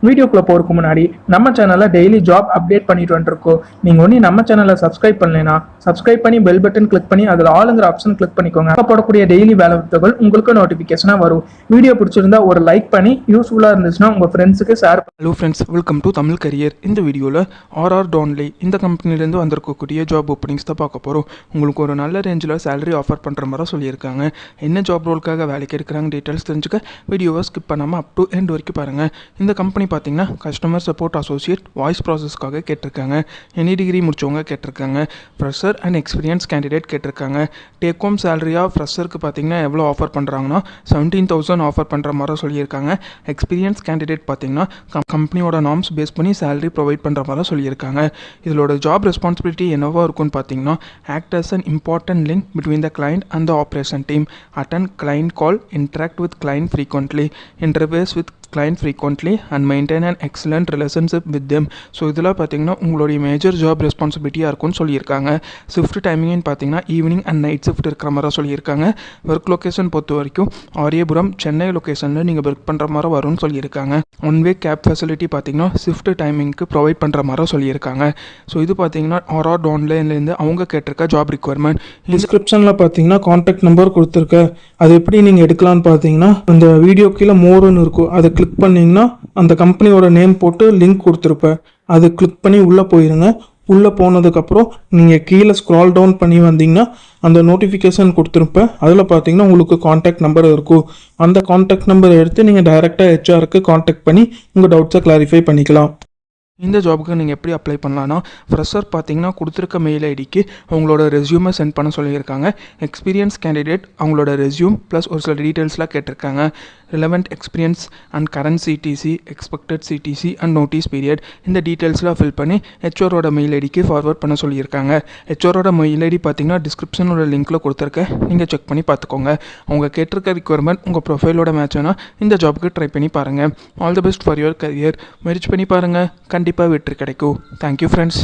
வீடியோக்குள்ள போறதுக்கு முன்னாடி நம்ம சேனல்ல டெய்லி ஜாப் அப்டேட் பண்ணிட்டு வந்துருக்கோம். நீங்க ஒண்ணு நம்ம சேனலை சப்ஸ்கிரைப் பண்ணலைன்னா சப்ஸ்கிரைப் பண்ணி பெல் பட்டன் கிளிக் பண்ணி அதுல ஆளுங்கிற ஆப்ஷன் கிளிக் பண்ணிக்கோங்க. அப்ப போடக்கூடிய டெய்லி வேலை வாய்ப்புகள் உங்களுக்கு நோட்டிபிகேஷனா வரும். வீடியோ பிடிச்சிருந்தா ஒரு லைக் பண்ணி யூஸ்ஃபுல்லா இருந்துச்சுன்னா உங்க ஃப்ரெண்ட்ஸுக்கு ஷேர் பண்ணுங்க. Hello friends, welcome to Tamil career. இந்த வீடியோவில் ஆர்ஆர் டான்லே இந்த கம்பெனிலேருந்து வந்திருக்கக்கூடிய ஜாப் ஓப்பனிங்ஸ் தான் பார்க்க போகிறோம். உங்களுக்கு ஒரு நல்ல ரேஞ்சில் சேலரி ஆஃபர் பண்ணுற மாதிரி சொல்லியிருக்காங்க. என்ன ஜாப் ரோலுக்காக வேலைக்கு எடுக்கிறாங்க டீட்டெயில்ஸ் தெரிஞ்சுக்க வீடியோவை ஸ்கிப் பண்ணாமல் அப் டு எண்ட் வரைக்கும் பாருங்கள். இந்த கம்பெனி பார்த்தீங்கன்னா கஸ்டமர் சப்போர்ட் அசோசியேட் வாய்ஸ் ப்ராசஸ்க்காக கேட்டிருக்காங்க. எனி டிகிரி முடிச்சவங்க கேட்டிருக்காங்க. ஃப்ரெஷர் அண்ட் எக்ஸ்பீரியன்ஸ் கேண்டிடேட் கேட்டிருக்காங்க. டேக் ஹோம் சேலரியாக ஃப்ரெஷருக்கு பார்த்தீங்கன்னா எவ்வளோ ஆஃபர் பண்ணுறாங்கன்னா 17,000 ஆஃபர் பண்ணுற மாதிரி சொல்லியிருக்காங்க. எக்ஸ்பீரியன்ஸ் கேண்டிடேட் பார்த்தீங்கன்னா கம்பெனியோட நார்ம்ஸ் பேஸ் பண்ணி சேலரி ப்ரொவைட் பண்ணுற மாதிரி சொல்லியிருக்காங்க. இதோட ஜாப் ரெஸ்பான்சிபிலிட்டி என்னவா இருக்குன்னு பார்த்தீங்கன்னா act as an important link between the client and the operation team, attend client call, interact with client frequently, interface with client frequently and maintain an excellent relationship with them. So இதெல்லாம் பார்த்தீங்கன்னா உங்களுடைய major job ரெஸ்பான்சிபிலிட்டியாக இருக்கும்னு சொல்லியிருக்காங்க. Shift டைமிங்னு பார்த்தீங்கன்னா evening and night shift இருக்கிற மாதிரி சொல்லியிருக்காங்க. Work location பொறுத்த வரைக்கும் ஆரியபுரம் சென்னை லொக்கேஷனில் நீங்கள் ஒர்க் பண்ணுற மாதிரி வரும்னு சொல்லியிருக்காங்க. ஒன் வே கேப் ஃபெசிலிட்டி பார்த்தீங்கன்னா ஷிஃப்ட் டைமிங்க்கு ப்ரொவைட் பண்ணுற மாதிரி சொல்லியிருக்காங்க. ஸோ இது பார்த்தீங்கன்னா ஆர்ஆர் ஆன்லைன்லேருந்து அவங்க கேட்டிருக்க ஜாப் ரிக்வயர்மெண்ட். டிஸ்கிரிப்ஷனில் பார்த்தீங்கன்னா கான்டாக்ட் நம்பர் கொடுத்துருக்கேன். அது எப்படி நீங்கள் எடுக்கலான்னு பார்த்தீங்கன்னா அந்த வீடியோ கீழே மோர்னு இருக்கும், அதை கிளிக் பண்ணிங்கன்னா அந்த கம்பெனியோட நேம் போட்டு லிங்க் கொடுத்துருப்பேன். அதை கிளிக் பண்ணி உள்ளே போயிருங்க. உள்ளே போனதுக்கப்புறம் நீங்கள் கீழே ஸ்க்ரால் டவுன் பண்ணி வந்தீங்கன்னா அந்த நோட்டிஃபிகேஷன் கொடுத்துருப்பேன். அதில் பார்த்தீங்கன்னா உங்களுக்கு கான்டாக்ட் நம்பர் இருக்கும். அந்த கான்டாக்ட் நம்பரை எடுத்து நீங்கள் டைரெக்டாக ஹெச்ஆருக்கு கான்டாக்ட் பண்ணி உங்கள் டவுட்ஸை கிளாரிஃபை பண்ணிக்கலாம். இந்த ஜாபுக்கு நீங்கள் எப்படி அப்ளை பண்ணலான்னா ஃப்ரெஷர் பார்த்தீங்கன்னா கொடுத்துருக்க மெயில் ஐடிக்கு அவங்களோட ரெஸ்யூமை சென்ட் பண்ண சொல்லியிருக்காங்க. எக்ஸ்பீரியன்ஸ் கேண்டிடேட் அவங்களோட ரெஸ்யூம் ப்ளஸ் ஒரு சில டீட்டெயில்ஸ்லாம் கேட்டிருக்காங்க. Relevant experience and current CTC, expected CTC and notice period, இந்த டீட்டெயில்ஸ்லாம் ஃபில் பண்ணி ஹெச்ஆரோட மெயில் ஐடிக்கு ஃபார்வர்ட் பண்ண சொல்லியிருக்காங்க. ஹெச்ஆரோட மெயில் ஐடி பார்த்தீங்கன்னா டிஸ்கிரிப்ஷனோட லிங்க்கில் கொடுத்துருக்கேன், நீங்கள் செக் பண்ணி பார்த்துக்கோங்க. அவங்க கேட்டிருக்க ரிக்வயர்மெண்ட் உங்கள் ப்ரொஃபைலோட மேட்ச்னா இந்த ஜாபுக்கு ட்ரை பண்ணி பாருங்கள். All the best for your career. முயற்சி பண்ணி பாருங்கள், கண்டிப்பாக வெற்றி கிடைக்கும். Thank you friends.